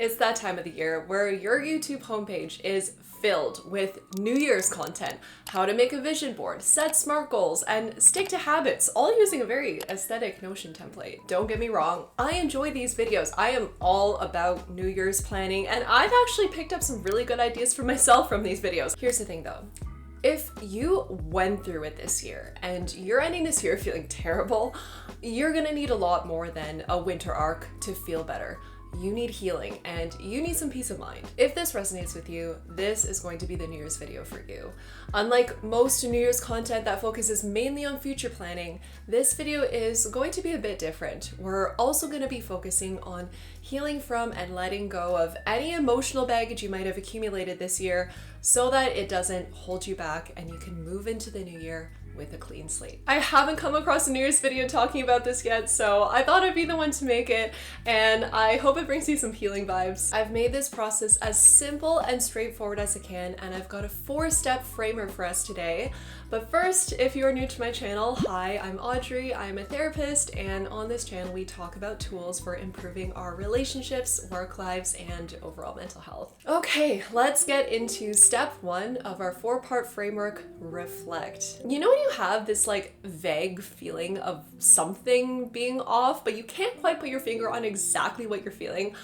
It's that time of the year where your YouTube homepage is filled with New Year's content, how to make a vision board, set SMART goals, and stick to habits, all using a very aesthetic Notion template. Don't get me wrong, I enjoy these videos. I am all about New Year's planning, and I've actually picked up some really good ideas for myself from these videos. Here's the thing though. If you went through it this year and you're ending this year feeling terrible, you're gonna need a lot more than a winter arc to feel better. You need healing and you need some peace of mind. If this resonates with you, this is going to be the New Year's video for you. Unlike most New Year's content that focuses mainly on future planning, this video is going to be a bit different. We're also going to be focusing on healing from and letting go of any emotional baggage you might have accumulated this year so that it doesn't hold you back and you can move into the new year with a clean slate. I haven't come across a New Year's video talking about this yet, so I thought I'd be the one to make it, and I hope it brings you some healing vibes. I've made this process as simple and straightforward as I can, and I've got a 4-step framework for us today. But first, if you're new to my channel, hi, I'm Audrey, I'm a therapist, and on this channel we talk about tools for improving our relationships, work lives, and overall mental health. Okay, let's get into step 1 of our 4-part framework, reflect. You know when you have this vague feeling of something being off, but you can't quite put your finger on exactly what you're feeling?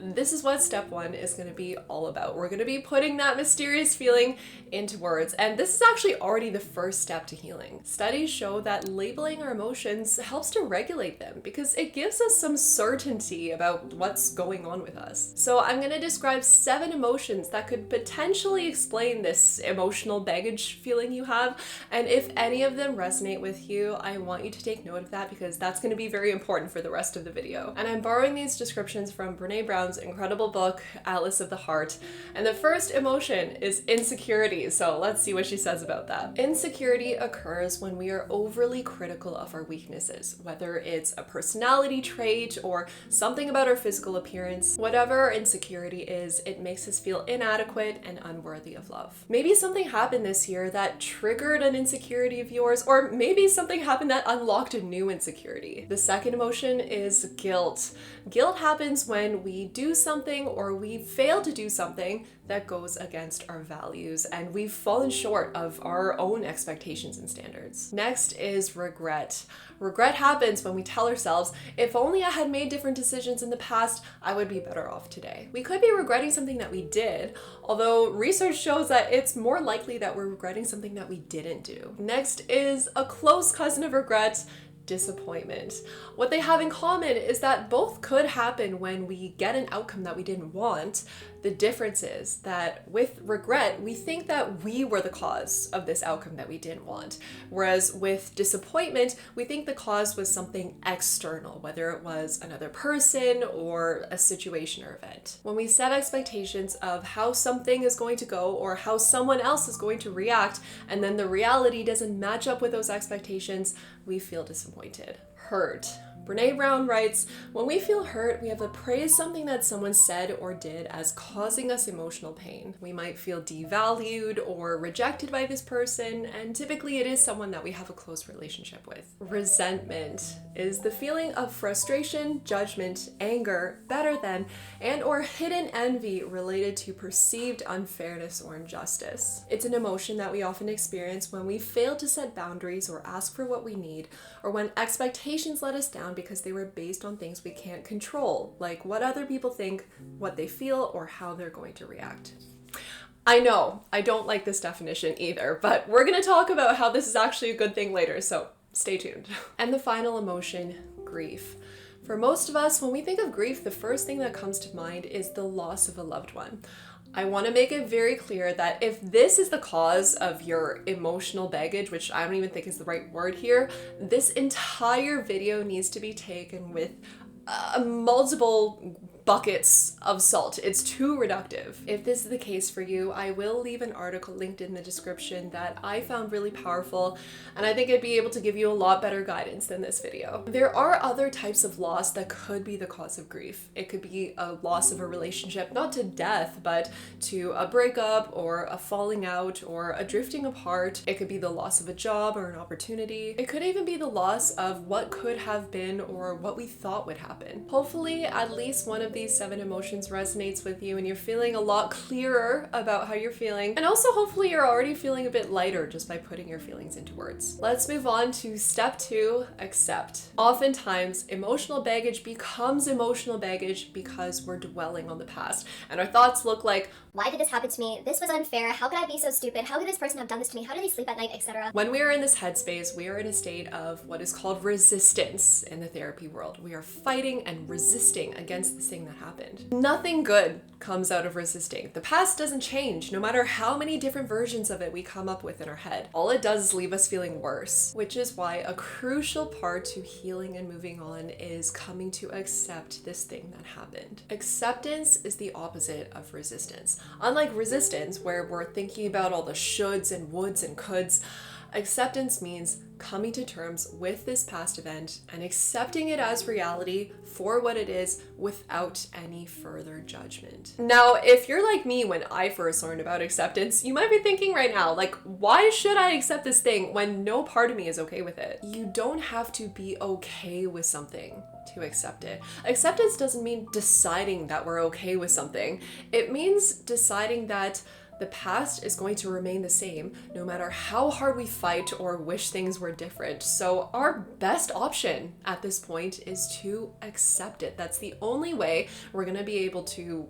This is what step 1 is going to be all about. We're going to be putting that mysterious feeling into words, and this is actually already the first step to healing. Studies show that labeling our emotions helps to regulate them because it gives us some certainty about what's going on with us. So I'm going to describe 7 emotions that could potentially explain this emotional baggage feeling you have, and if any of them resonate with you, I want you to take note of that because that's going to be very important for the rest of the video. And I'm borrowing these descriptions from Brene Brown's incredible book, Atlas of the Heart. And the first emotion is insecurity. So let's see what she says about that. Insecurity occurs when we are overly critical of our weaknesses, whether it's a personality trait or something about our physical appearance. Whatever our insecurity is, it makes us feel inadequate and unworthy of love. Maybe something happened this year that triggered an insecurity of yours, or maybe something happened that unlocked a new insecurity. The second emotion is guilt. Guilt happens when we do something or we fail to do something that goes against our values and we've fallen short of our own expectations and standards. Next is regret. Regret happens when we tell ourselves, if only I had made different decisions in the past, I would be better off today. We could be regretting something that we did, although research shows that it's more likely that we're regretting something that we didn't do. Next is a close cousin of regret, disappointment. What they have in common is that both could happen when we get an outcome that we didn't want. The difference is that with regret, we think that we were the cause of this outcome that we didn't want. Whereas with disappointment, we think the cause was something external, whether it was another person or a situation or event. When we set expectations of how something is going to go or how someone else is going to react, and then the reality doesn't match up with those expectations, we feel disappointed. Hurt. Brene Brown writes, when we feel hurt, we have appraised something that someone said or did as causing us emotional pain. We might feel devalued or rejected by this person, and typically it is someone that we have a close relationship with. Resentment is the feeling of frustration, judgment, anger, better than, and or hidden envy related to perceived unfairness or injustice. It's an emotion that we often experience when we fail to set boundaries or ask for what we need, or when expectations let us down because they were based on things we can't control, like what other people think, what they feel, or how they're going to react. I know, I don't like this definition either, but we're going to talk about how this is actually a good thing later, so stay tuned. And the final emotion, grief. For most of us, when we think of grief, the first thing that comes to mind is the loss of a loved one. I want to make it very clear that if this is the cause of your emotional baggage, which I don't even think is the right word here, this entire video needs to be taken with multiple buckets of salt. It's too reductive. If this is the case for you, I will leave an article linked in the description that I found really powerful, and I think it'd be able to give you a lot better guidance than this video. There are other types of loss that could be the cause of grief. It could be a loss of a relationship, not to death, but to a breakup or a falling out or a drifting apart. It could be the loss of a job or an opportunity. It could even be the loss of what could have been or what we thought would happen. Hopefully, at least one of of these 7 emotions resonates with you and you're feeling a lot clearer about how you're feeling. And also hopefully you're already feeling a bit lighter just by putting your feelings into words. Let's move on to step 2, accept. Oftentimes, emotional baggage becomes emotional baggage because we're dwelling on the past. And our thoughts look like, why did this happen to me? This was unfair. How could I be so stupid? How could this person have done this to me? How did they sleep at night, etc.? When we are in this headspace, we are in a state of what is called resistance in the therapy world. We are fighting and resisting against this thing that happened. Nothing good comes out of resisting. The past doesn't change, no matter how many different versions of it we come up with in our head. All it does is leave us feeling worse, which is why a crucial part to healing and moving on is coming to accept this thing that happened. Acceptance is the opposite of resistance. Unlike resistance, where we're thinking about all the shoulds and woulds and coulds, acceptance means coming to terms with this past event and accepting it as reality for what it is without any further judgment. Now, if you're like me when I first learned about acceptance, you might be thinking right now, like, why should I accept this thing when no part of me is okay with it? You don't have to be okay with something to accept it. Acceptance doesn't mean deciding that we're okay with something. It means deciding that the past is going to remain the same no matter how hard we fight or wish things were different. So our best option at this point is to accept it. That's the only way we're gonna be able to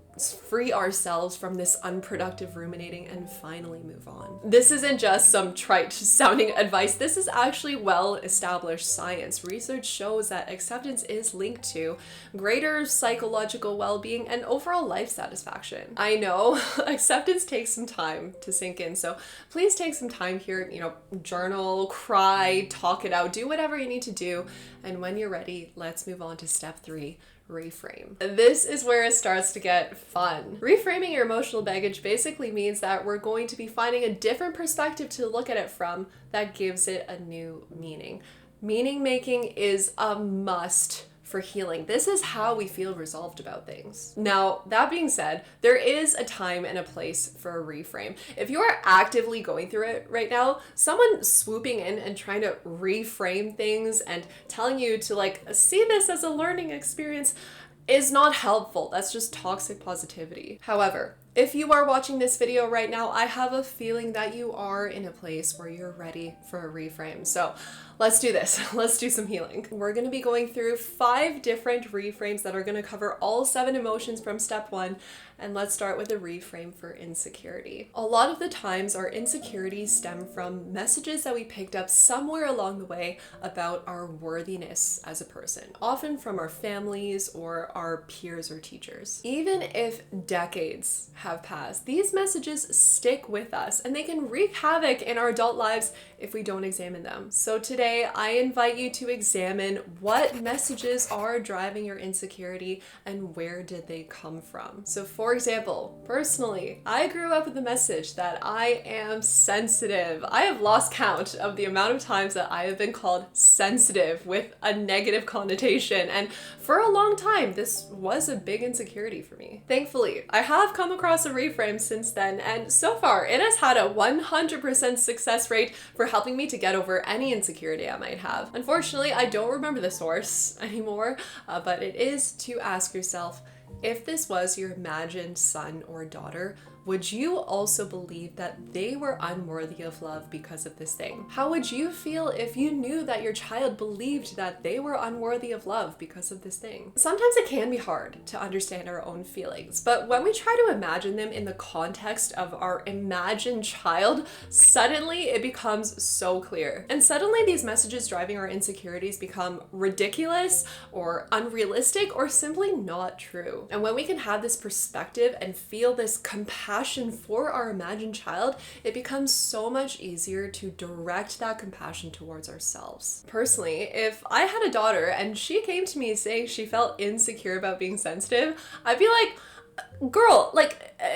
free ourselves from this unproductive ruminating and finally move on. This isn't just some trite sounding advice. This is actually well-established science. Research shows that acceptance is linked to greater psychological well-being and overall life satisfaction. I know acceptance takes some time to sink in, so please take some time here, journal, cry, talk it out, do whatever you need to do, and when you're ready, let's move on to step 3, reframe. This is where it starts to get fun. Reframing your emotional baggage basically means that we're going to be finding a different perspective to look at it from that gives it a new meaning. Meaning making is a must for healing. This is how we feel resolved about things. Now, that being said, there is a time and a place for a reframe. If you are actively going through it right now, someone swooping in and trying to reframe things and telling you to see this as a learning experience is not helpful. That's just toxic positivity. However, if you are watching this video right now, I have a feeling that you are in a place where you're ready for a reframe. So let's do this. Let's do some healing. We're going to be going through 5 different reframes that are going to cover all 7 emotions from step 1. And let's start with a reframe for insecurity. A lot of the times our insecurities stem from messages that we picked up somewhere along the way about our worthiness as a person, often from our families or our peers or teachers. Even if decades have passed, these messages stick with us and they can wreak havoc in our adult lives if we don't examine them. So today I invite you to examine what messages are driving your insecurity and where did they come from. So for example, personally, I grew up with the message that I am sensitive. I have lost count of the amount of times that I have been called sensitive with a negative connotation, and for a long time this was a big insecurity for me. Thankfully, I have come across a reframe since then, and so far it has had a 100% success rate for helping me to get over any insecurity I might have. Unfortunately, I don't remember the source anymore, but it is to ask yourself, if this was your imagined son or daughter, would you also believe that they were unworthy of love because of this thing? How would you feel if you knew that your child believed that they were unworthy of love because of this thing? Sometimes it can be hard to understand our own feelings, but when we try to imagine them in the context of our imagined child, suddenly it becomes so clear. And suddenly these messages driving our insecurities become ridiculous or unrealistic or simply not true. And when we can have this perspective and feel this compassion for our imagined child, it becomes so much easier to direct that compassion towards ourselves. Personally, if I had a daughter and she came to me saying she felt insecure about being sensitive, I'd be like, girl,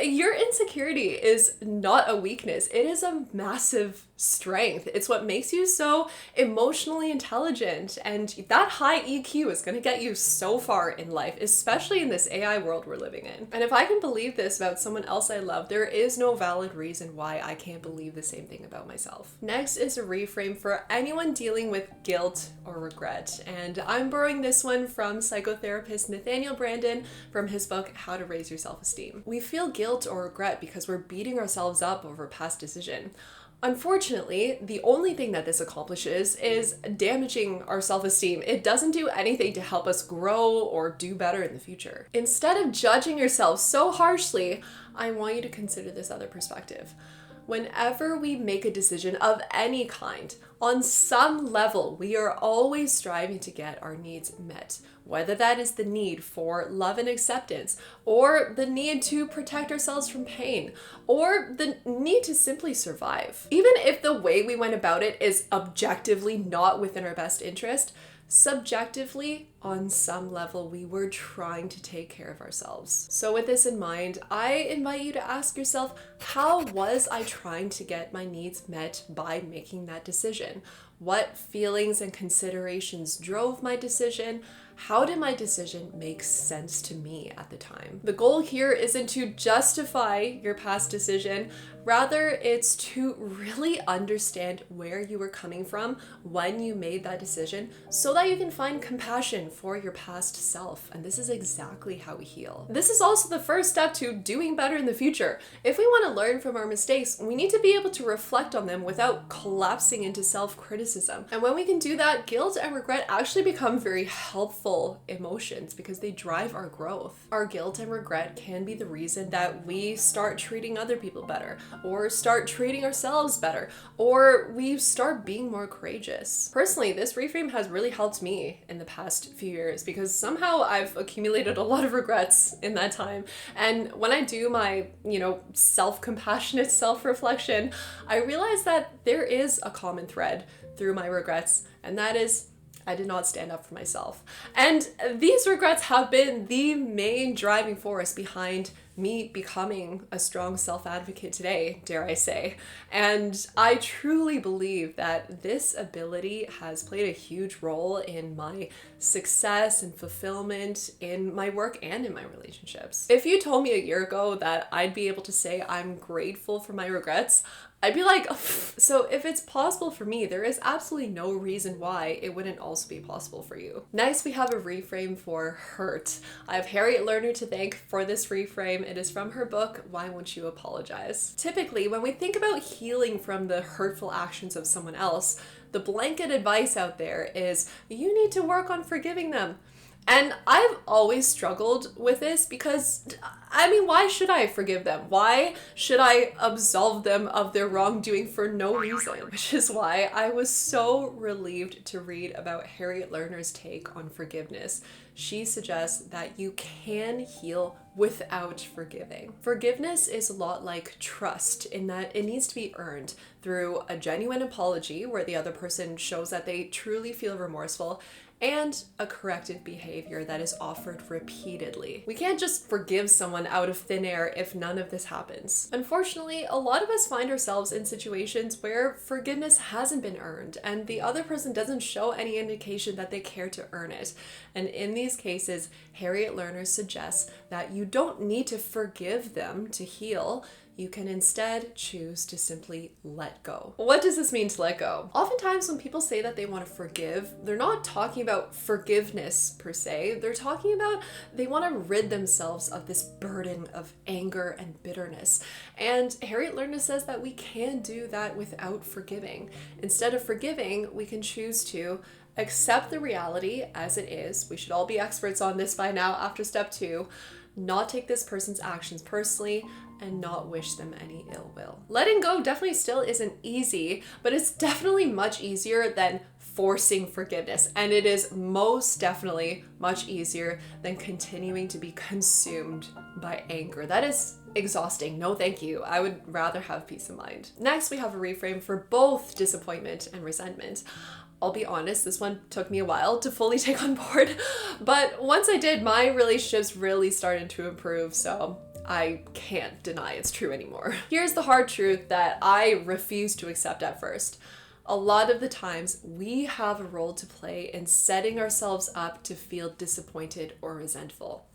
Your insecurity is not a weakness. It is a massive strength. It's what makes you so emotionally intelligent, and that high EQ is going to get you so far in life, especially in this AI world we're living in. And if I can believe this about someone else I love, there is no valid reason why I can't believe the same thing about myself. Next is a reframe for anyone dealing with guilt or regret, and I'm borrowing this one from psychotherapist Nathaniel Brandon from his book How to Raise Your Self-Esteem. We feel guilt or regret because we're beating ourselves up over past decision. Unfortunately, the only thing that this accomplishes is damaging our self-esteem. It doesn't do anything to help us grow or do better in the future. Instead of judging yourself so harshly, I want you to consider this other perspective. Whenever we make a decision of any kind, on some level, we are always striving to get our needs met. Whether that is the need for love and acceptance, or the need to protect ourselves from pain, or the need to simply survive. Even if the way we went about it is objectively not within our best interest, subjectively, on some level, we were trying to take care of ourselves. So with this in mind, I invite you to ask yourself, how was I trying to get my needs met by making that decision? What feelings and considerations drove my decision? How did my decision make sense to me at the time? The goal here isn't to justify your past decision, rather it's to really understand where you were coming from when you made that decision so that you can find compassion for your past self. And this is exactly how we heal. This is also the first step to doing better in the future. If we want to learn from our mistakes, we need to be able to reflect on them without collapsing into self-criticism. And when we can do that, guilt and regret actually become very helpful emotions because they drive our growth. Our guilt and regret can be the reason that we start treating other people better, or start treating ourselves better, or we start being more courageous. Personally, this reframe has really helped me in the past few years because somehow I've accumulated a lot of regrets in that time. And when I do my, self-compassionate self-reflection, I realize that there is a common thread through my regrets, and that is I did not stand up for myself. And these regrets have been the main driving force behind me becoming a strong self-advocate today, dare I say. And I truly believe that this ability has played a huge role in my success and fulfillment in my work and in my relationships. If you told me a year ago that I'd be able to say I'm grateful for my regrets, I'd be like, so if it's possible for me, there is absolutely no reason why it wouldn't also be possible for you. Next, we have a reframe for hurt. I have Harriet Lerner to thank for this reframe. It is from her book, Why Won't You Apologize? Typically, when we think about healing from the hurtful actions of someone else, the blanket advice out there is you need to work on forgiving them. And I've always struggled with this because, why should I forgive them? Why should I absolve them of their wrongdoing for no reason? Which is why I was so relieved to read about Harriet Lerner's take on forgiveness. She suggests that you can heal without forgiving. Forgiveness is a lot like trust in that it needs to be earned through a genuine apology where the other person shows that they truly feel remorseful, and a corrective behavior that is offered repeatedly. We can't just forgive someone out of thin air if none of this happens. Unfortunately, a lot of us find ourselves in situations where forgiveness hasn't been earned and the other person doesn't show any indication that they care to earn it. And in these cases, Harriet Lerner suggests that you don't need to forgive them to heal. You can instead choose to simply let go. What does this mean to let go? Oftentimes when people say that they want to forgive, they're not talking about forgiveness per se. They're talking about they want to rid themselves of this burden of anger and bitterness. And Harriet Lerner says that we can do that without forgiving. Instead of forgiving, we can choose to accept the reality as it is. We should all be experts on this by now after step 2. Not take this person's actions personally, and not wish them any ill will. Letting go definitely still isn't easy, but it's definitely much easier than forcing forgiveness. And it is most definitely much easier than continuing to be consumed by anger. That is exhausting. No, thank you. I would rather have peace of mind. Next, we have a reframe for both disappointment and resentment. I'll be honest, this one took me a while to fully take on board, but once I did, my relationships really started to improve, so I can't deny it's true anymore. Here's the hard truth that I refused to accept at first. A lot of the times, we have a role to play in setting ourselves up to feel disappointed or resentful.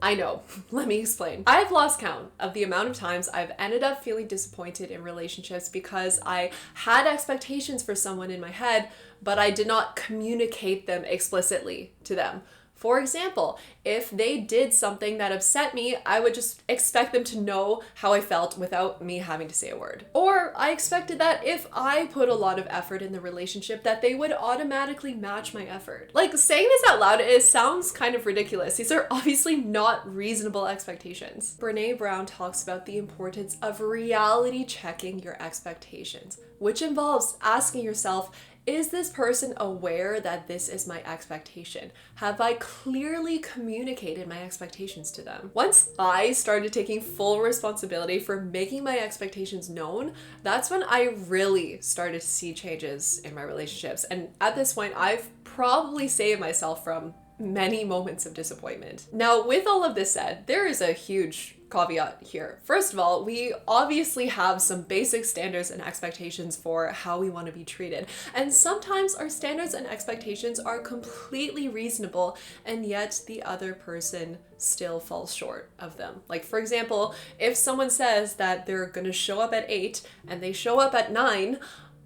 I know, let me explain. I've lost count of the amount of times I've ended up feeling disappointed in relationships because I had expectations for someone in my head, but I did not communicate them explicitly to them. For example, if they did something that upset me, I would just expect them to know how I felt without me having to say a word. Or I expected that if I put a lot of effort in the relationship, that they would automatically match my effort. Like, saying this out loud, it sounds kind of ridiculous. These are obviously not reasonable expectations. Brené Brown talks about the importance of reality checking your expectations, which involves asking yourself, is this person aware that this is my expectation? Have I clearly communicated my expectations to them? Once I started taking full responsibility for making my expectations known, that's when I really started to see changes in my relationships. And at this point, I've probably saved myself from many moments of disappointment. Now, with all of this said, there is a huge caveat here. First of all, we obviously have some basic standards and expectations for how we want to be treated. And sometimes our standards and expectations are completely reasonable, and yet the other person still falls short of them. Like, for example, if someone says that they're going to show up at 8 and they show up at 9,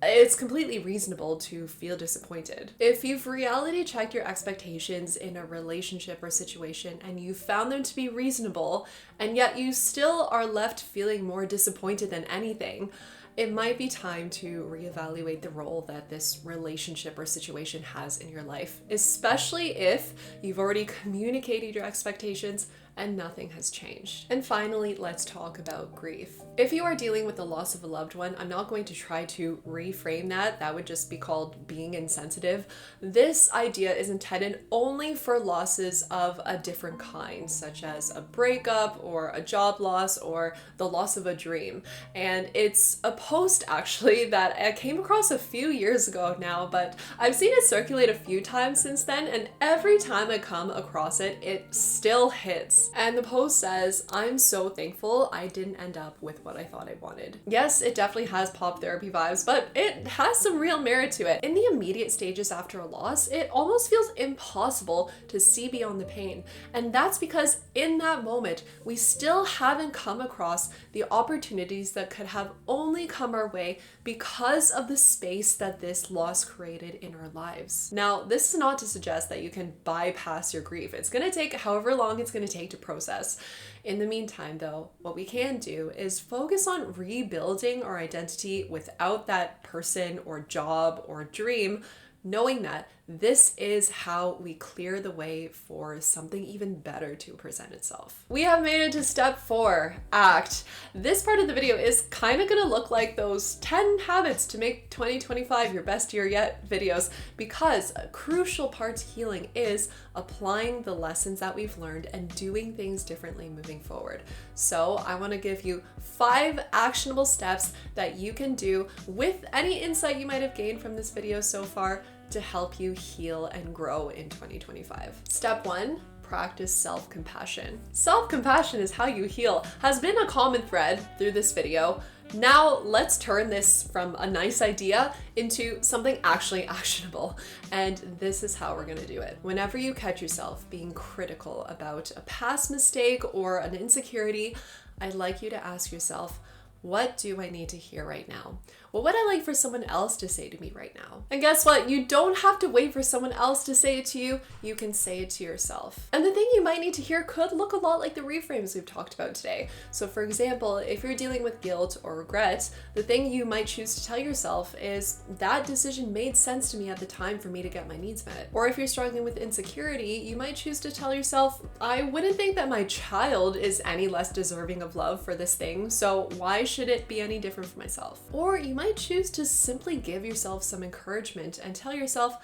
it's completely reasonable to feel disappointed. If you've reality checked your expectations in a relationship or situation and you found them to be reasonable, and yet you still are left feeling more disappointed than anything, it might be time to reevaluate the role that this relationship or situation has in your life, especially if you've already communicated your expectations and nothing has changed. And finally, let's talk about grief. If you are dealing with the loss of a loved one, I'm not going to try to reframe that. That would just be called being insensitive. This idea is intended only for losses of a different kind, such as a breakup or a job loss or the loss of a dream. And it's a post actually that I came across a few years ago now, but I've seen it circulate a few times since then, and every time I come across it, it still hits. And the post says, "I'm so thankful I didn't end up with what I thought I wanted." Yes, it definitely has pop therapy vibes, but it has some real merit to it. In the immediate stages after a loss, it almost feels impossible to see beyond the pain. And that's because in that moment, we still haven't come across the opportunities that could have only come our way because of the space that this loss created in our lives. Now, this is not to suggest that you can bypass your grief. It's going to take however long it's going to take to process. In the meantime, though, what we can do is focus on rebuilding our identity without that person or job or dream, knowing that this is how we clear the way for something even better to present itself. We have made it to step 4, act. This part of the video is kind of gonna look like those 10 habits to make 2025 your best year yet videos, because a crucial part to healing is applying the lessons that we've learned and doing things differently moving forward. So I wanna give you 5 actionable steps that you can do with any insight you might have gained from this video so far to help you heal and grow in 2025. Step 1, practice self-compassion. Self-compassion is how you heal has been a common thread through this video. Now let's turn this from a nice idea into something actually actionable. And this is how we're gonna do it. Whenever you catch yourself being critical about a past mistake or an insecurity, I'd like you to ask yourself, what do I need to hear right now? What would I like for someone else to say to me right now? And guess what? You don't have to wait for someone else to say it to you. You can say it to yourself. And the thing you might need to hear could look a lot like the reframes we've talked about today. So for example, if you're dealing with guilt or regret, the thing you might choose to tell yourself is, that decision made sense to me at the time for me to get my needs met. Or if you're struggling with insecurity, you might choose to tell yourself, I wouldn't think that my child is any less deserving of love for this thing, so why should it be any different for myself? Or you might choose to simply give yourself some encouragement and tell yourself,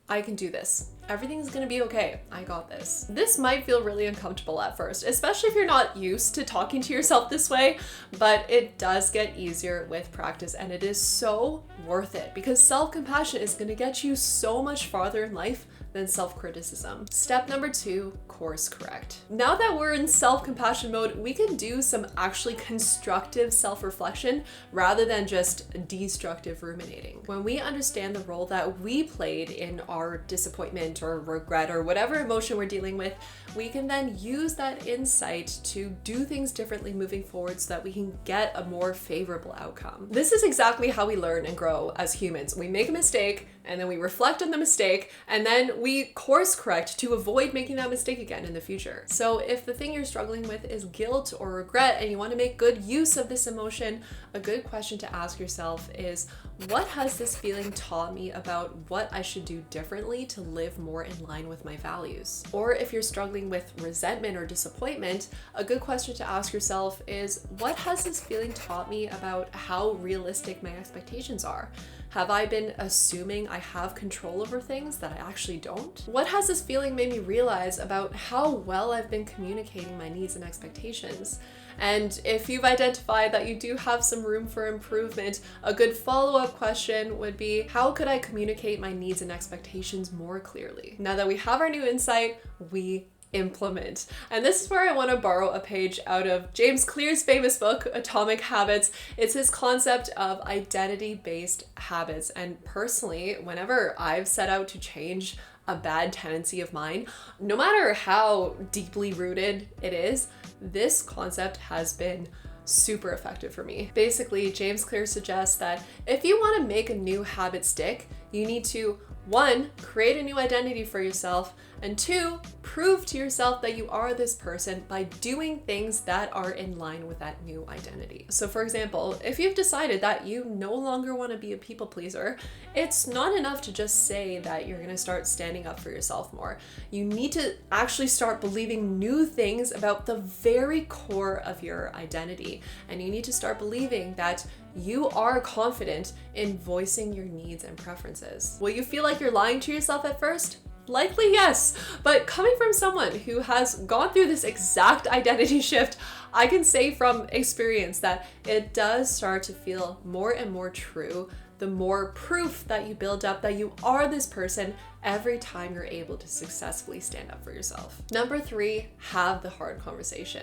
I can do this. Everything's gonna be okay. I got this. This might feel really uncomfortable at first, especially if you're not used to talking to yourself this way, but it does get easier with practice, and it is so worth it because self-compassion is gonna get you so much farther in life than self-criticism. Step number 2, course correct. Now that we're in self-compassion mode, we can do some actually constructive self-reflection rather than just destructive ruminating. When we understand the role that we played in our disappointment or regret or whatever emotion we're dealing with, we can then use that insight to do things differently moving forward so that we can get a more favorable outcome. This is exactly how we learn and grow as humans. We make a mistake, and then we reflect on the mistake, and then we course correct to avoid making that mistake again in the future. So if the thing you're struggling with is guilt or regret and you want to make good use of this emotion, a good question to ask yourself is, what has this feeling taught me about what I should do differently to live more in line with my values? Or if you're struggling with resentment or disappointment, a good question to ask yourself is, what has this feeling taught me about how realistic my expectations are? Have I been assuming I have control over things that I actually don't? What has this feeling made me realize about how well I've been communicating my needs and expectations? And if you've identified that you do have some room for improvement, a good follow-up question would be, how could I communicate my needs and expectations more clearly? Now that we have our new insight, we implement. And this is where I want to borrow a page out of James Clear's famous book, Atomic Habits. It's his concept of identity-based habits. And personally, whenever I've set out to change a bad tendency of mine, no matter how deeply rooted it is, this concept has been super effective for me. Basically, James Clear suggests that if you want to make a new habit stick, you need to 1, create a new identity for yourself, and 2, prove to yourself that you are this person by doing things that are in line with that new identity. So for example, if you've decided that you no longer want to be a people pleaser, it's not enough to just say that you're going to start standing up for yourself more. You need to actually start believing new things about the very core of your identity. And you need to start believing that you are confident in voicing your needs and preferences. Will you feel like you're lying to yourself at first? Likely yes, but coming from someone who has gone through this exact identity shift, I can say from experience that it does start to feel more and more true the more proof that you build up that you are this person every time you're able to successfully stand up for yourself. Number 3, have the hard conversation.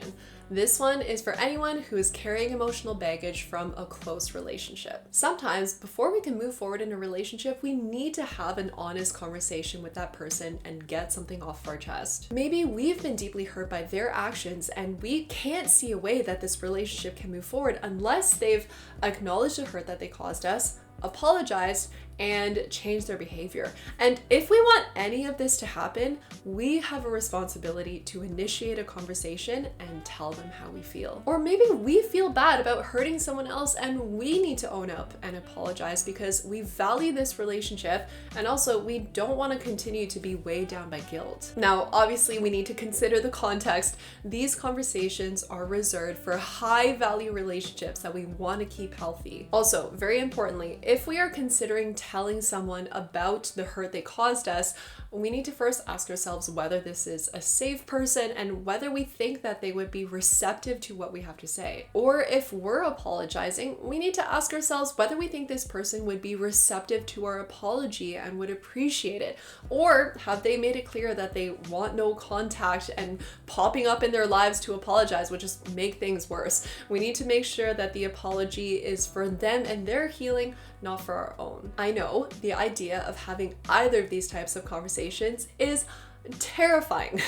This one is for anyone who is carrying emotional baggage from a close relationship. Sometimes, before we can move forward in a relationship, we need to have an honest conversation with that person and get something off our chest. Maybe we've been deeply hurt by their actions and we can't see a way that this relationship can move forward unless they've acknowledged the hurt that they caused us, apologized, and change their behavior. And if we want any of this to happen, we have a responsibility to initiate a conversation and tell them how we feel. Or maybe we feel bad about hurting someone else and we need to own up and apologize because we value this relationship and also we don't want to continue to be weighed down by guilt. Now, obviously we need to consider the context. These conversations are reserved for high value relationships that we want to keep healthy. Also, very importantly, if we are considering telling someone about the hurt they caused us, we need to first ask ourselves whether this is a safe person and whether we think that they would be receptive to what we have to say. Or if we're apologizing, we need to ask ourselves whether we think this person would be receptive to our apology and would appreciate it. Or have they made it clear that they want no contact and popping up in their lives to apologize would just make things worse. We need to make sure that the apology is for them and their healing, not for our own. I know the idea of having either of these types of conversations is terrifying,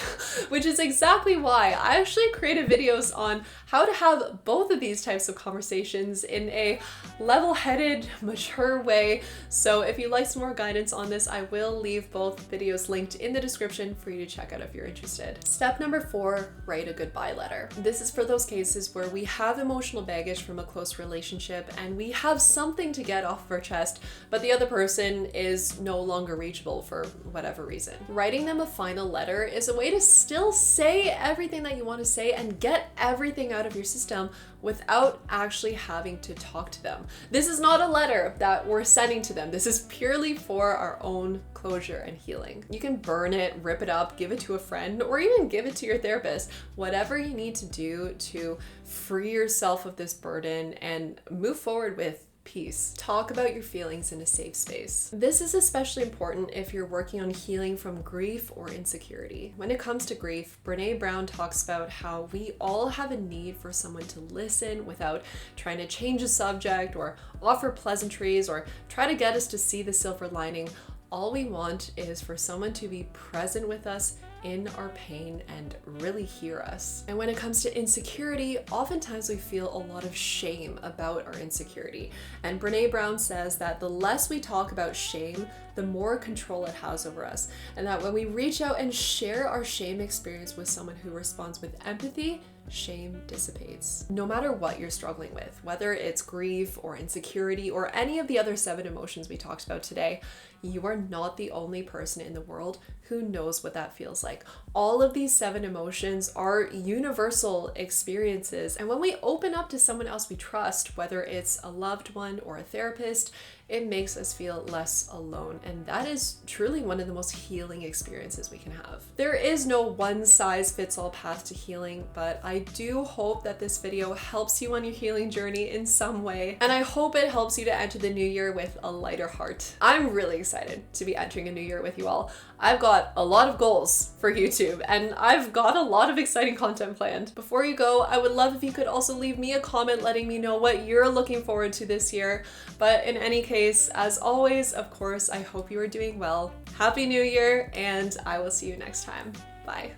which is exactly why I actually created videos on how to have both of these types of conversations in a level-headed, mature way. So if you'd like some more guidance on this, I will leave both videos linked in the description for you to check out if you're interested. Step number 4, write a goodbye letter. This is for those cases where we have emotional baggage from a close relationship and we have something to get off our chest, but the other person is no longer reachable for whatever reason. Writing them a final final letter is a way to still say everything that you want to say and get everything out of your system without actually having to talk to them. This is not a letter that we're sending to them. This is purely for our own closure and healing. You can burn it, rip it up, give it to a friend, or even give it to your therapist. Whatever you need to do to free yourself of this burden and move forward with peace. Talk about your feelings in a safe space. This is especially important if you're working on healing from grief or insecurity. When it comes to grief, Brené Brown talks about how we all have a need for someone to listen without trying to change the subject or offer pleasantries or try to get us to see the silver lining. All we want is for someone to be present with us in our pain and really hear us. And when it comes to insecurity, oftentimes we feel a lot of shame about our insecurity. And Brené Brown says that the less we talk about shame, the more control it has over us. And that when we reach out and share our shame experience with someone who responds with empathy, shame dissipates. No matter what you're struggling with, whether it's grief or insecurity or any of the other 7 emotions we talked about today, you are not the only person in the world who knows what that feels like. All of these 7 emotions are universal experiences. And when we open up to someone else we trust, whether it's a loved one or a therapist, it makes us feel less alone. And that is truly one of the most healing experiences we can have. There is no one size fits all path to healing, but I do hope that this video helps you on your healing journey in some way. And I hope it helps you to enter the new year with a lighter heart. I'm really excited to be entering a new year with you all. I've got a lot of goals for YouTube and I've got a lot of exciting content planned. Before you go, I would love if you could also leave me a comment letting me know what you're looking forward to this year. But in any case, as always, of course, I hope you are doing well. Happy New Year, and I will see you next time. Bye.